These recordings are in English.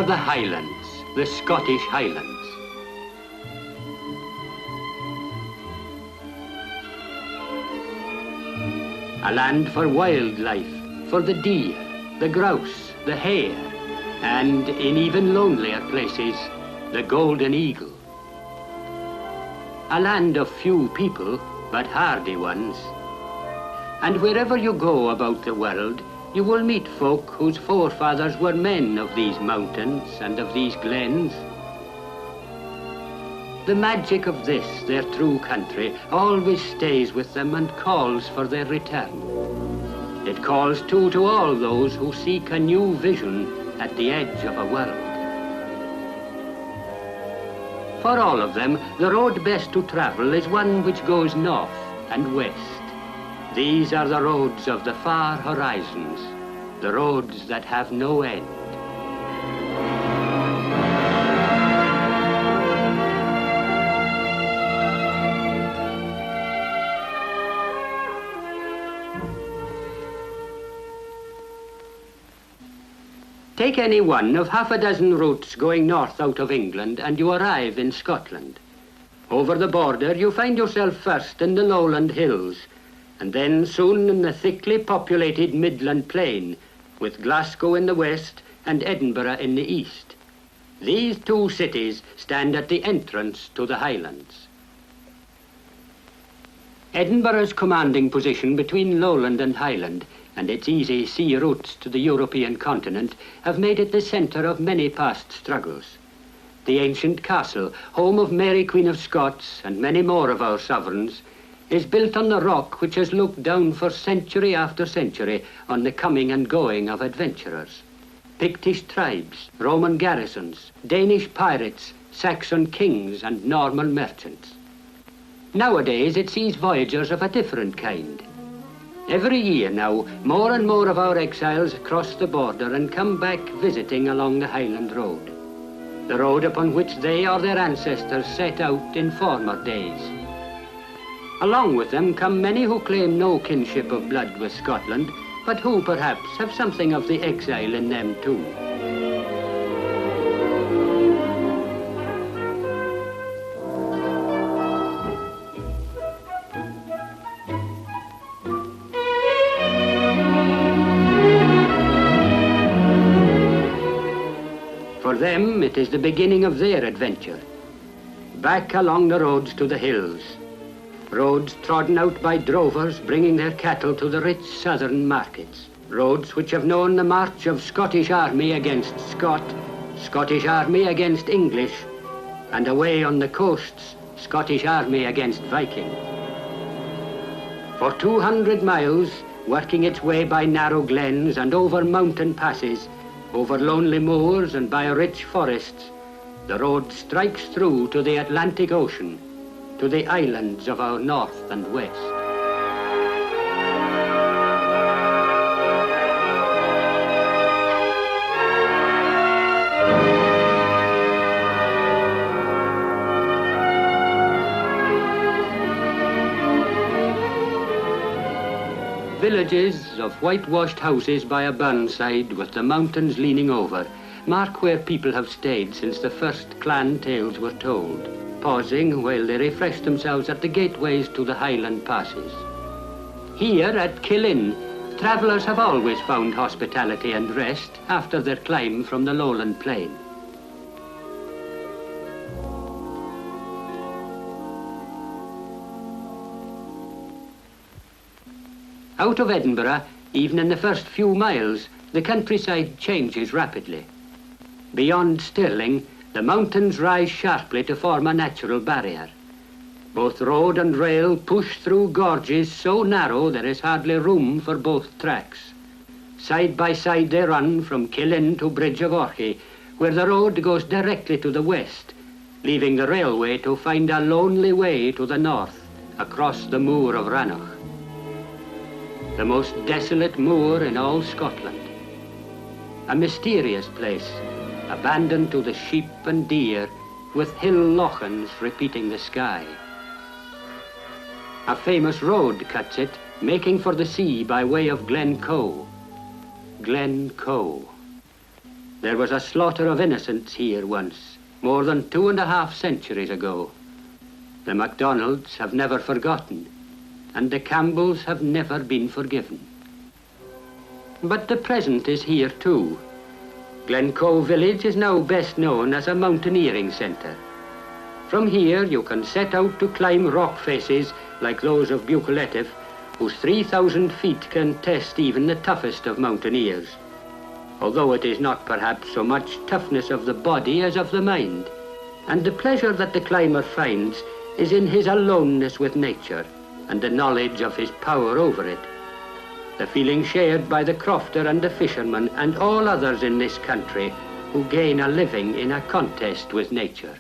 are the Highlands, the Scottish Highlands. A land for wildlife, for the deer, the grouse, the hare, and in even lonelier places, the golden eagle. A land of few people, but hardy ones. And wherever you go about the world, you will meet folk whose forefathers were men of these mountains and of these glens. The magic of this, their true country, always stays with them and calls for their return. It calls too to all those who seek a new vision at the edge of a world. For all of them, the road best to travel is one which goes north and west. These are the roads of the far horizons, the roads that have no end. Take any one of half a dozen routes going north out of England and you arrive in Scotland. Over the border you find yourself first in the lowland hills, and then soon in the thickly populated Midland Plain, with Glasgow in the west and Edinburgh in the east. These two cities stand at the entrance to the Highlands. Edinburgh's commanding position between lowland and highland and its easy sea routes to the European continent have made it the centre of many past struggles. The ancient castle, home of Mary Queen of Scots and many more of our sovereigns, is built on the rock which has looked down for century after century on the coming and going of adventurers. Pictish tribes, Roman garrisons, Danish pirates, Saxon kings and Norman merchants. Nowadays it sees voyagers of a different kind. Every year now, more and more of our exiles cross the border and come back visiting along the Highland Road, the road upon which they or their ancestors set out in former days. Along with them come many who claim no kinship of blood with Scotland, but who perhaps have something of the exile in them too. For them, it is the beginning of their adventure. Back along the roads to the hills. Roads trodden out by drovers bringing their cattle to the rich southern markets. Roads which have known the march of Scottish army against Scot, Scottish army against English, and away on the coasts, Scottish army against Viking. For 200 miles, working its way by narrow glens and over mountain passes, over lonely moors and by rich forests, the road strikes through to the Atlantic Ocean, to the islands of our north and west. Villages of whitewashed houses by a burnside with the mountains leaning over mark where people have stayed since the first clan tales were told, pausing while they refresh themselves at the gateways to the Highland passes. Here at Killin, travellers have always found hospitality and rest after their climb from the lowland plain. Out of Edinburgh, even in the first few miles, the countryside changes rapidly. Beyond Stirling, the mountains rise sharply to form a natural barrier. Both road and rail push through gorges so narrow there is hardly room for both tracks. Side by side they run from Killin to Bridge of Orchy, where the road goes directly to the west, leaving the railway to find a lonely way to the north, across the moor of Rannoch. The most desolate moor in all Scotland. A mysterious place, abandoned to the sheep and deer, with hill lochans repeating the sky. A famous road cuts it, making for the sea by way of Glencoe. Glencoe. There was a slaughter of innocents here once, more than 2.5 centuries ago. The MacDonalds have never forgotten, and the Campbells have never been forgiven. But the present is here too. Glencoe village is now best known as a mountaineering centre. From here you can set out to climb rock faces like those of Buccleuch, whose 3,000 feet can test even the toughest of mountaineers, although it is not perhaps so much toughness of the body as of the mind. And the pleasure that the climber finds is in his aloneness with nature and the knowledge of his power over it. The feeling shared by the crofter and the fisherman and all others in this country who gain a living in a contest with nature.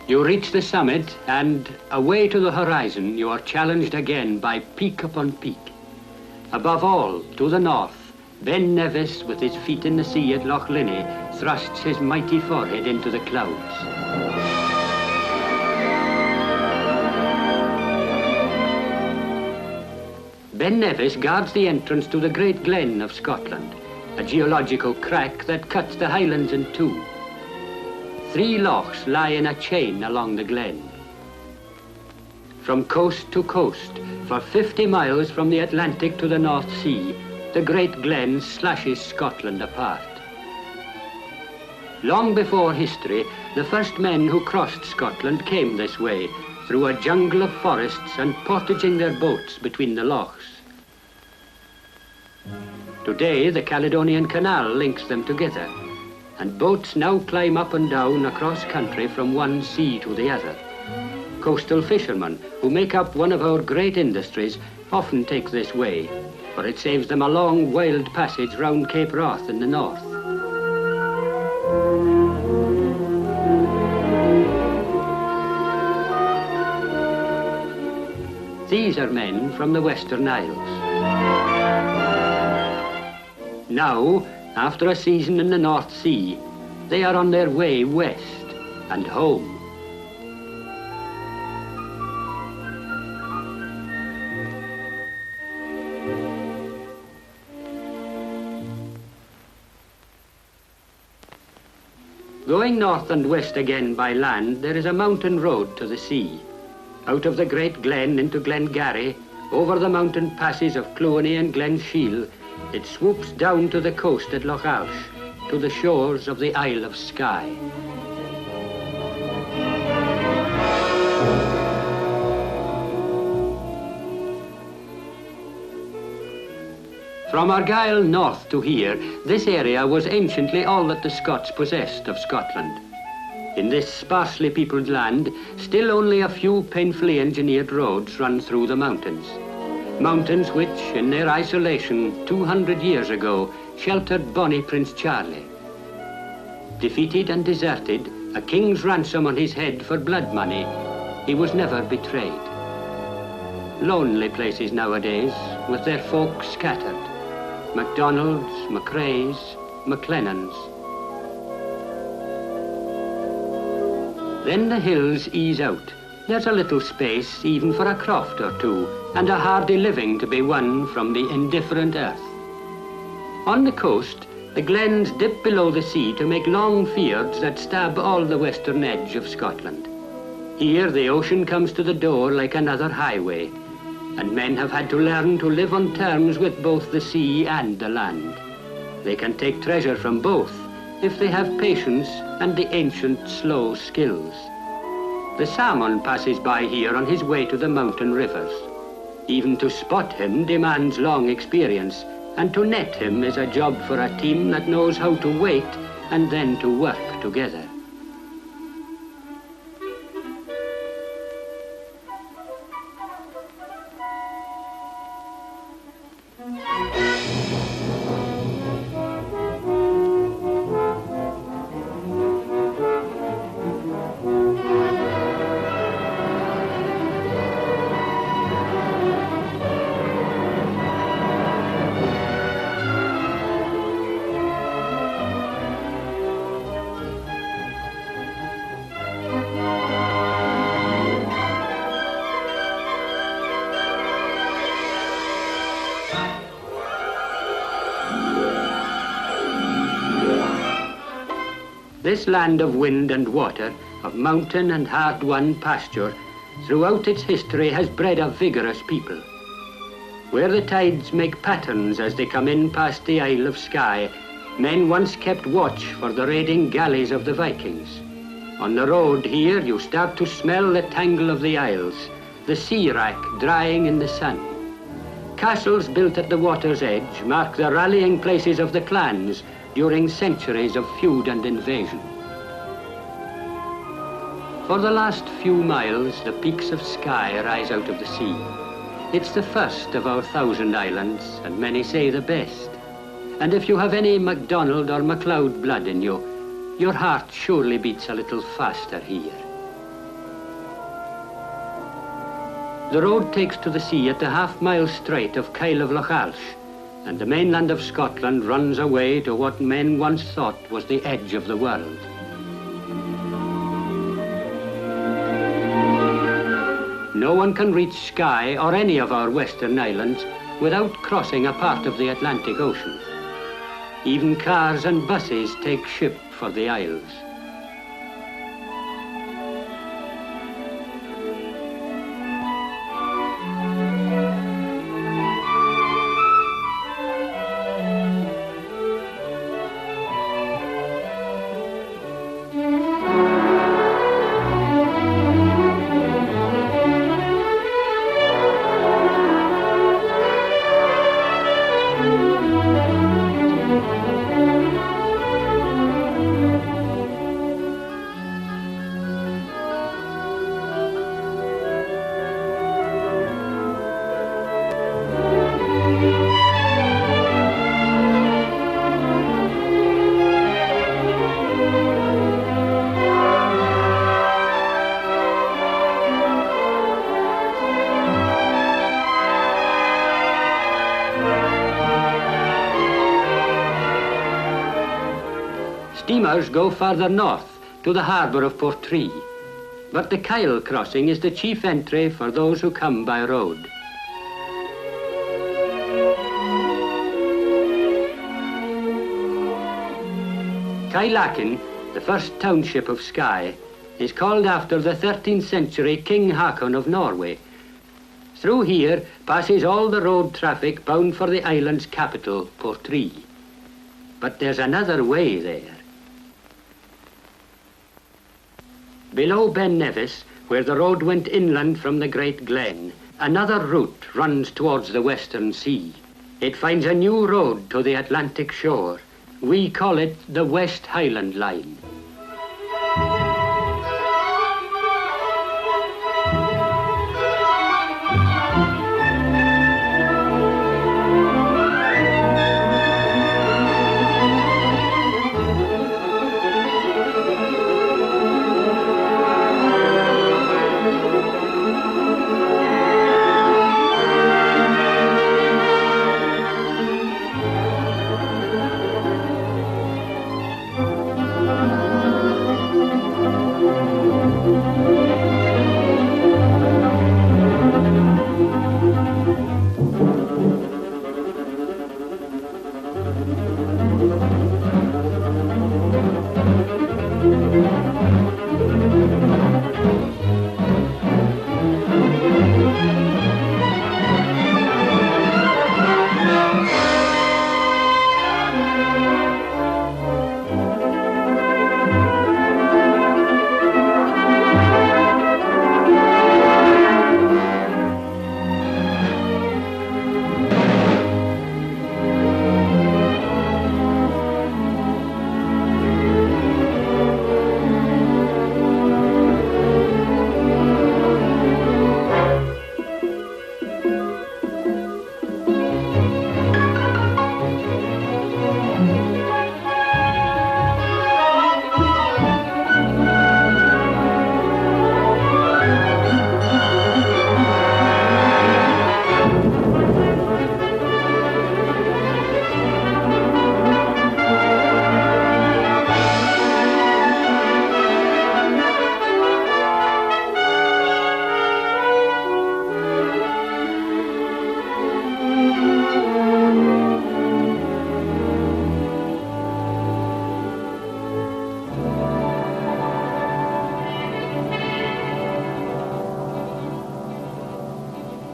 You reach the summit, and away to the horizon you are challenged again by peak upon peak. Above all, to the north, Ben Nevis, with his feet in the sea at Loch Linnhe, thrusts his mighty forehead into the clouds. Ben Nevis guards the entrance to the Great Glen of Scotland, a geological crack that cuts the Highlands in two. 3 lochs lie in a chain along the glen. From coast to coast, for 50 miles from the Atlantic to the North Sea, the Great Glen slashes Scotland apart. Long before history, the first men who crossed Scotland came this way, through a jungle of forests and portaging their boats between the lochs. Today, the Caledonian Canal links them together, and boats now climb up and down across country from one sea to the other. Coastal fishermen, who make up one of our great industries, often take this way, for it saves them a long, wild passage round Cape Wrath in the north. These are men from the Western Isles. Now, after a season in the North Sea, they are on their way west and home. Going north and west again by land, there is a mountain road to the sea. Out of the Great Glen into Glengarry, over the mountain passes of Clooney and Glen Shiel, it swoops down to the coast at Loch Alsh, to the shores of the Isle of Skye. From Argyll north to here, this area was anciently all that the Scots possessed of Scotland. In this sparsely peopled land, still only a few painfully engineered roads run through the mountains. Mountains which, in their isolation 200 years ago, sheltered bonny Prince Charlie. Defeated and deserted, a king's ransom on his head for blood money, he was never betrayed. Lonely places nowadays, with their folk scattered. MacDonalds, McRaes, McLennans. Then the hills ease out, There's a little space even for a croft or two, and a hardy living to be won from the indifferent earth. On the coast, the glens dip below the sea to make long fjords that stab all the western edge of Scotland. Here the ocean comes to the door like another highway, and men have had to learn to live on terms with both the sea and the land. They can take treasure from both if they have patience and the ancient slow skills. The salmon passes by here on his way to the mountain rivers. Even to spot him demands long experience, and to net him is a job for a team that knows how to wait and then to work together. This land of wind and water, of mountain and hard-won pasture, throughout its history has bred a vigorous people. Where the tides make patterns as they come in past the Isle of Skye, men once kept watch for the raiding galleys of the Vikings. On the road here you start to smell the tangle of the isles, the sea wrack drying in the sun. Castles built at the water's edge mark the rallying places of the clans during centuries of feud and invasion. For the last few miles, the peaks of Skye rise out of the sea. It's the first of our 1,000 islands, and many say the best. And if you have any MacDonald or MacLeod blood in you, your heart surely beats a little faster here. The road takes to the sea at the half-mile strait of Kyle of Lochalsh, and the mainland of Scotland runs away to what men once thought was the edge of the world. No one can reach Skye or any of our western islands without crossing a part of the Atlantic Ocean. Even cars and buses take ship for the isles. Steamers go further north to the harbour of Portree, but the Kyle crossing is the chief entry for those who come by road. Kyleakin, the first township of Skye, is called after the 13th century King Haakon of Norway. Through here passes all the road traffic bound for the island's capital, Portree. But there's another way there. Below Ben Nevis, where the road went inland from the Great Glen, another route runs towards the Western Sea. It finds a new road to the Atlantic shore. We call it the West Highland Line.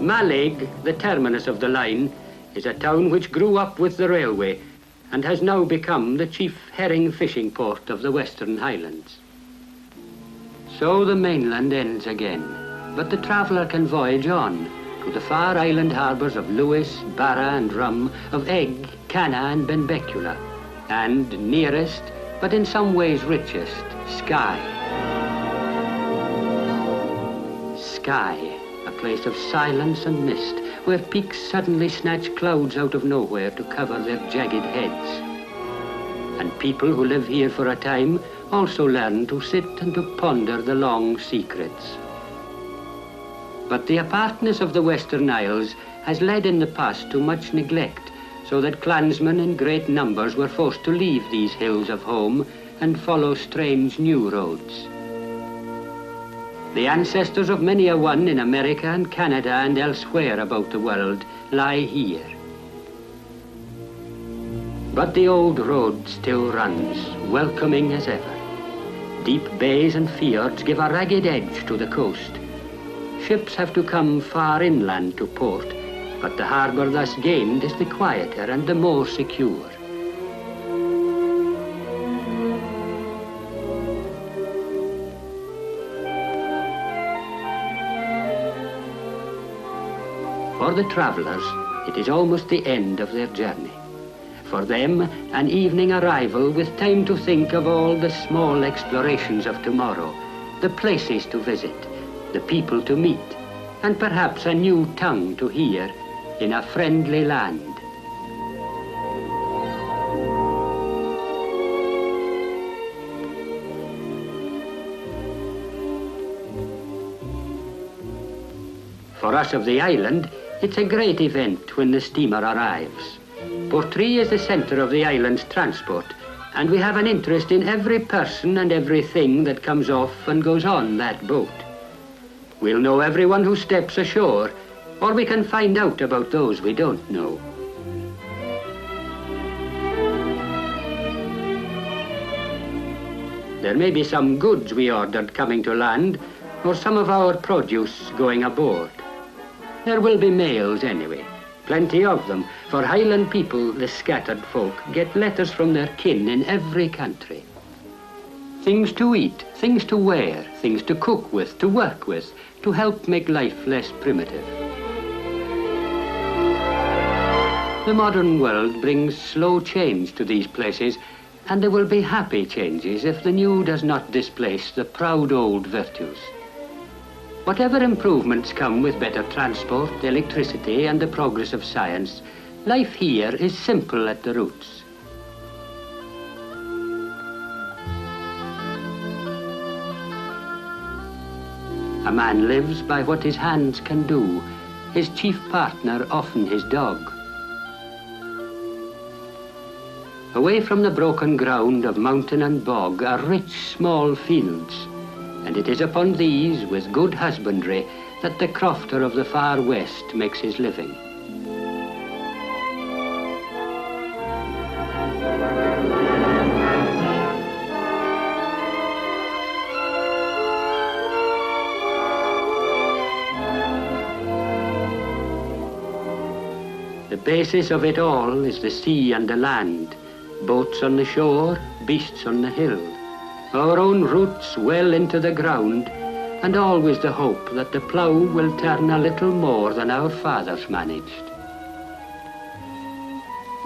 Mallaig, the terminus of the line, is a town which grew up with the railway and has now become the chief herring fishing port of the Western Highlands. So the mainland ends again, but the traveller can voyage on to the far island harbours of Lewis, Barra and Rum, of Eigg, Canna and Benbecula, and nearest, but in some ways richest, Skye. Skye, a place of silence and mist, where peaks suddenly snatch clouds out of nowhere to cover their jagged heads. And people who live here for a time also learn to sit and to ponder the long secrets. But the apartness of the Western Isles has led in the past to much neglect, so that clansmen in great numbers were forced to leave these hills of home and follow strange new roads. The ancestors of many a one in America and Canada and elsewhere about the world lie here. But the old road still runs, welcoming as ever. Deep bays and fjords give a ragged edge to the coast. Ships have to come far inland to port, but the harbour thus gained is the quieter and the more secure. For the travellers, it is almost the end of their journey. For them, an evening arrival with time to think of all the small explorations of tomorrow, the places to visit, the people to meet, and perhaps a new tongue to hear in a friendly land. For us of the island, it's a great event when the steamer arrives. Portree is the centre of the island's transport, and we have an interest in every person and everything that comes off and goes on that boat. We'll know everyone who steps ashore, or we can find out about those we don't know. There may be some goods we ordered coming to land, or some of our produce going aboard. There will be mails anyway, plenty of them, for Highland people, the scattered folk, get letters from their kin in every country. Things to eat, things to wear, things to cook with, to work with, to help make life less primitive. The modern world brings slow change to these places, and there will be happy changes if the new does not displace the proud old virtues. Whatever improvements come with better transport, electricity, and the progress of science, life here is simple at the roots. A man lives by what his hands can do, his chief partner often his dog. Away from the broken ground of mountain and bog are rich small fields, and it is upon these, with good husbandry, that the crofter of the far west makes his living. basis of it all is the sea and the land, boats on the shore, beasts on the hill, our own roots well into the ground, and always the hope that the plough will turn a little more than our fathers managed.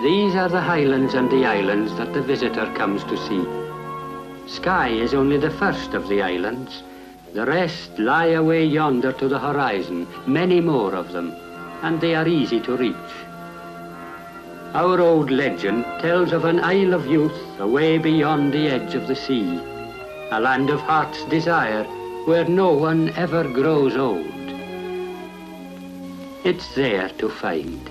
These are the highlands and the islands that the visitor comes to see. Skye is only the first of the islands. The rest lie away yonder to the horizon, many more of them, and they are easy to reach. Our old legend tells of an Isle of Youth away beyond the edge of the sea, a land of heart's desire where no one ever grows old. It's there to find.